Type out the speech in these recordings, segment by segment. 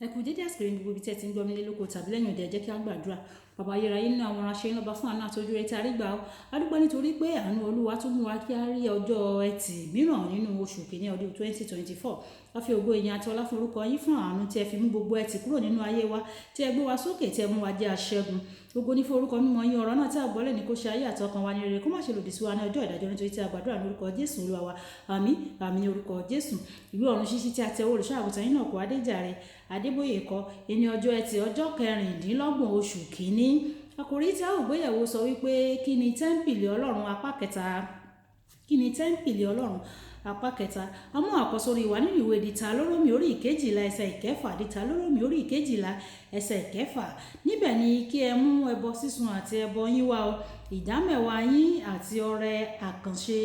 Ẹ kú dédé àsìkò yìí gbogbo ibi tí ẹ ti ń gbọ́ mi lé lóko tàbí lẹ́yìn òde, ẹ jẹ́ kí á gbàdúrà. Bàbá ayérayé nínú àwọn aránṣẹ́ iná bá fún àánú àti ojú rere tí a rí gbà ó. A dúpẹ́ nítorí pé àánú Olúwa tún mú wa kí á rí ọjọ́ ẹtì mìíràn nínú oṣù kìíní ọdún 2024. A fi ògo ìyìn àti ọlá fún orúkọ yín fún àánú tí ẹ fi mú gbogbo ẹtì kúrò nínú ayé wa, tí ẹ gbé wa sókè, tí ẹ mú wa jẹ́ aṣẹ́gun. Ògo ní fún orúkọ mímọ́ yín, ọ̀rọ̀ náà tí a gbọ́ lẹ́ni kó ṣe ayé àti ọkàn wa ní rere, kó má ṣe lòdì sí wa ní ọjọ́ ìdájọ́, nítorí tí a gbàdúrà ní orúkọ Jésù Olúwa wa. Àmín, àmín ní orúkọ Jésù. Ìwé ọ̀run ṣíṣí tí a tẹ olùṣọ́ àgùntàn Enoch Adeboye kọ ẹni ọjọ́ ẹtì ọjọ́ kẹrìndínlọ́gbọ̀n oṣù kìíní. Àkòrí tí a ó gbéyẹ̀wò sọ wípé kí ni tẹ́ḿpìlì Ọlọ́run apá kẹta. Kí ni tẹ́ḿpìlì Ọlọ́run apá kẹta? A mú àkọ́sórí wa nínú ìwé Dìtàlórómì orí ìkejìlá ẹsẹ̀ ìkẹfà. Dìtàlórómì orí ìkejìlá ẹsẹ̀ ìkẹfà. Níbẹ̀ ni kí ẹ mú ẹbọ sísun àti ẹbọ yín wá o, ìdámẹ́wàá yín àti ọrẹ àkànṣe,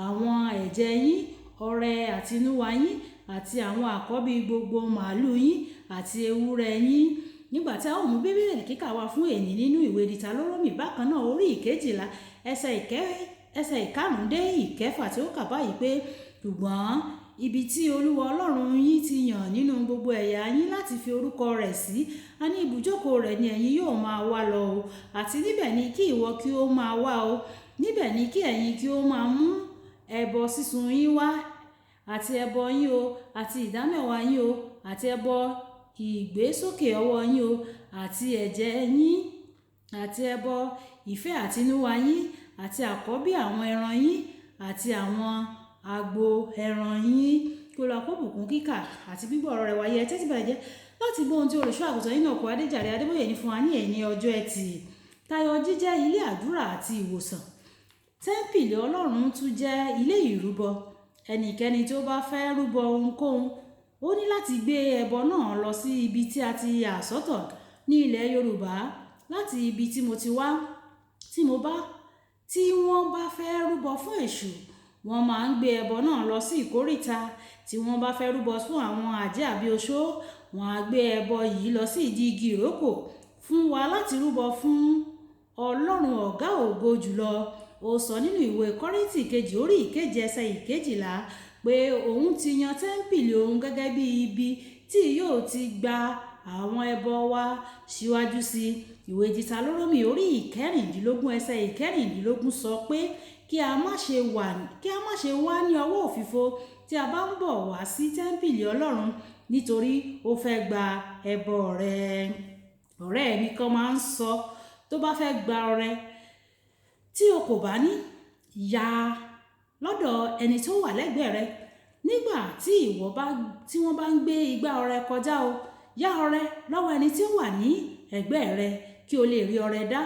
àwọn ẹ̀jẹ̀ yín, ọrẹ àtinúwá yín àti àwọn àkọ́bí gbogbo màálù yín àti ewúrẹ́ yín. Nígbà tí a ó mú bíbélì kíkà wá fún èní nínú ìwé Dìtàlórómì bákan náà orí ìkejìlá ẹsẹ̀ ìkarùn-ún dé ìkẹfà, tí ó kà báyìí pé ṣùgbọ́n ibi tí Olúwa Ọlọ́run yín ti yàn nínú gbogbo ẹ̀yà yín láti fi orúkọ rẹ̀ sí, a ní ibùjókòó rẹ̀ ni ẹ̀yin yóò máa wá lọ o, àti níbẹ̀ ni kí ìwọ kí ó máa wá o. Níbẹ̀ ni kí ẹ̀yin kí ó máa mú ẹbọ sísun yín wá, àti ẹbọ yín o, àti ìdámẹ́wàá yín o, àti ẹbọ ìgbésókè ọwọ́ yín o, àti ẹ̀jẹ̀ yín, àti ẹbọ ìfẹ́ àtinúwá yín, àti àkọ́bí àwọn ẹran yín, àti àwọn agbo ẹran yín. Kí Olúwa kó bùkún kíkà àti gbígbọ́ ọ̀rọ̀ rẹ̀ wáyé. Ẹ tẹ́tí bẹ̀rẹ̀ jẹ́ láti gbọ́ ohun tí olùṣọ́ àgùntàn Enoch Adeboye ní fún wa ní ẹ̀ní ọjọ́ ẹtì. Tayọ jíjẹ́ ilé àdúrà àti ìwòsàn, tẹ́ḿpìlì Ọlọ́run tún jẹ́ ilé ìrúbọ. Ẹnikẹ́ni tí ó bá fẹ́ rúbọ ohunkóhun, ó ní láti gbé ẹbọ náà lọ sí ibi tí a ti yà sọ́tọ̀ ní ilẹ̀ Yorùbá. Láti ibi tí mo ti wá, tí wọ́n bá fẹ́ rúbọ fún Èṣù, wọ́n máa ń gbé ẹbọ náà lọ sí ìkóríta. Tí wọ́n bá fẹ́ rúbọ fún àwọn àjẹ́ àbí oṣó, wọ́n á gbé ẹbọ yìí lọ sí ìdí igi ìrókò fún wa láti rúbọ fún Ọlọ́run ọ̀gá ògo jùlọ. Ó sọ nínú ìwé Kọ́ríńtì kejì orí ìkeje ẹsẹ̀ ìkejìlá pé òun ti yan tẹ́ḿpìlì òun gẹ́gẹ́ bí ibi tí yóò ti gba àwọn ẹbọ wa síwájú sí. Ìwé Dìtàlórómì orí ìkẹrìndínlógún ẹsẹ̀ ìkẹrìndínlógún sọ pé kí a má ṣe wá ní ọwọ́ òfìfo tí a bá ń bọ̀ wá sí tẹ́ḿpìlì Ọlọ́run, nítorí ó fẹ́ gba ẹbọ rẹ. Ọ̀rẹ́ mi kan máa ń sọ, tó bá fẹ́ gba ọrẹ tí o kò bá ní, yà lọ́dọ̀ ẹni tó wà lẹ́gbẹ̀ẹ́ rẹ. Nígbà tí wọ́n bá ń gbé igbá ọrẹ kọjá o, yá ọrẹ lọ́wọ́ ẹni tí ó wà ní ẹ̀gbẹ́ rẹ kí o lè rí ọrẹ dá.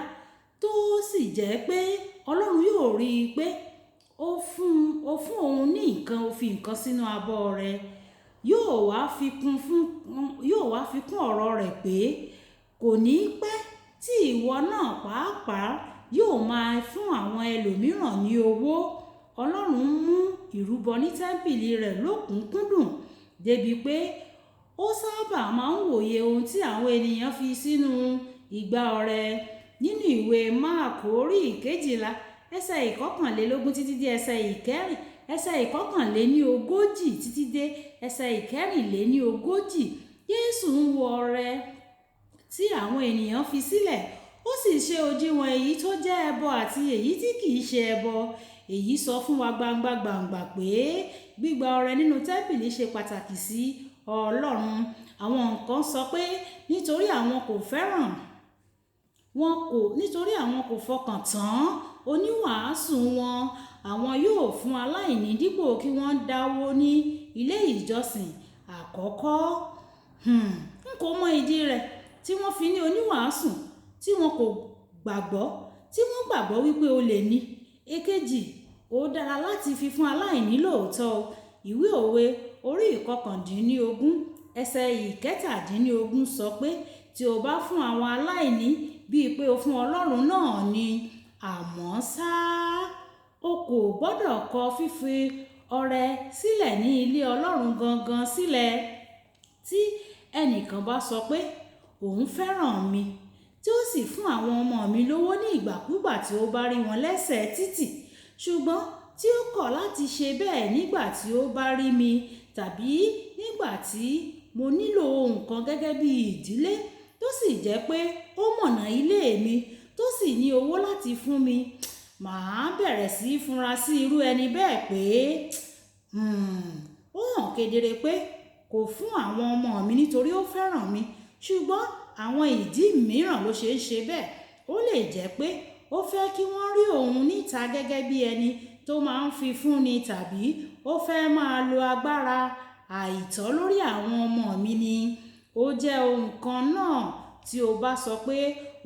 Tó sì jẹ́ pé Ọlọ́run yóò rí i pé ó fún òun ní nǹkan, ó fi nǹkan sínú abọ́ rẹ, yóò wá fi kún ọ̀rọ̀ rẹ̀ pé kò ní pẹ́ tí ìwọ náà pàápàá yóò máa fún àwọn ẹlòmíràn ní owó. Ọlọ́run mú ìrúbọ ní tẹ́ḿpìlì rẹ̀ lókùnkúndùn débi pé ó sábà máa ń wòye ohun tí àwọn ènìyàn fi sínú igbá ọrẹ. Nínú ìwé Máàkù orí ìkejìlá ẹsẹ̀ ìkọkànlélógún títí dé ẹsẹ̀ ìkọkànléníogójì títí dé ẹsẹ̀ ìkẹrìnléníogójì, Jésù ń wo ọrẹ tí àwọn ènìyàn fi sílẹ̀, ó sì ṣe òdiwọ̀n èyí tó jẹ́ ẹbọ àti èyí tí kìí ṣe ẹbọ. Èyí sọ fún wa gbangba pé gbígba ọrẹ nínú tẹ́ḿpìlì ṣe pàtàkì sí Ọlọ́run. Àwọn kan sọ pé nítorí àwọn kò fọkàn tán oníwàásù wọn, àwọn yóò fún aláìní dípò kí wọ́n dáwó ní ilé ìjọsìn àkọ́kọ́. N kò mọ ìdí rẹ̀ tí wọ́n fi ní oníwàásù tí wọn kò gbàgbọ́, tí wọ́n gbàgbọ́ wípé o lè ní. Èkejì, ó dára láti fi fún aláìní lóòótọ́. Ìwé Òwe orí ìkọkàndínlógún ẹsẹ̀ ìkẹtàdínlógún sọ pé tí o bá fún àwọn aláìní bíi pé o fún Ọlọ́run náà ni, àmọ́ ṣá, o kò gbọ́dọ̀ kọ fífi ọrẹ sílẹ̀ ní ilé Ọlọ́run gangan sílẹ̀. Tí ẹnìkan bá sọ pé òun fẹ́ràn mi, tí ó sì fún àwọn ọmọ mi lówó ní ìgbàkúgbà tí ó bá rí wọn lẹ́sẹ̀ títì, ṣùgbọ́n tí ó kọ̀ láti ṣe bẹ́ẹ̀ nígbà tí ó bá rí mi, tàbí nígbà tí mo nílò ohun kan gẹ́gẹ́ bí ìdílé tó sì jẹ́ pé ó mọ̀nà ilé mi tó sì ní owó láti fún mi, màá bẹ̀rẹ̀ sí í fúnra sí irú ẹni bẹ́ẹ̀ pé ó hàn kedere pé kò fún àwọn ọmọ mi nítorí ó fẹ́ràn mi, ṣùgbọ́n àwọn ìdí mìíràn ló ṣe ń ṣe bẹ́ẹ̀. Ó lè jẹ́ pé ó fẹ́ kí wọ́n rí òun níta gẹ́gẹ́ bí ẹni tó máa ń fi fúnni, tàbí ó fẹ́ máa lo agbára àìtọ́ lórí àwọn ọmọ mi ni. Ó jẹ́ ohun kan náà tí o bá sọ pé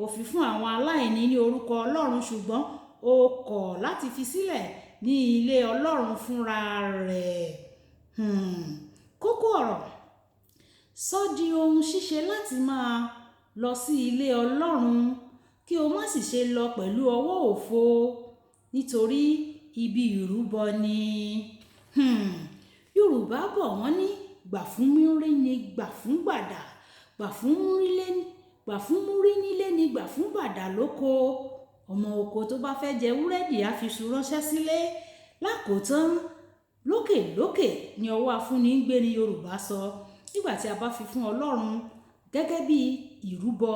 o fi fún àwọn aláìní ní orúkọ Ọlọ́run, ṣùgbọ́n o kọ̀ láti fi sílẹ̀ ní ilé Ọlọ́run fúnra rẹ̀. Kókó ọ̀rọ̀: sọ di ohun ṣíṣe láti máa lọ sí ilé Ọlọ́run, kí o má sì ṣe lọ pẹ̀lú ọwọ́ òfo nítorí ibi ìrúbọ ni. Yorùbá bọ̀ wọ́n ní gbà fún múrí ni gbà fún gbàdà, gbà fún múrí nílé ni gbà fún gbàdà lóko. Ọmọ oko tó bá fẹ́ jẹ búrẹ́dì á fi iṣu ránṣẹ́ sílé. Lákòótán, lókè lókè ni ọwọ́ afúnni ń gbé ni Yorùbá sọ. Nígbà tí a bá fi fún Ọlọ́run gẹ́gẹ́ bí ìrúbọ,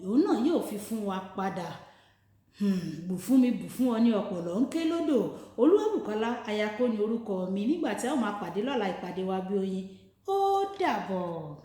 òun náà yóò fi fún wa padà. Bù fún mi bù fún ọ ní ọ̀pọ̀lọ́ ń ké lódò. Olúwabùkọ́lá Ayako ni orúkọ mi. Nígbà tí a ó máa pàdé lọ́la, ìpàdé wa bí oyin. Ó dàbọ̀.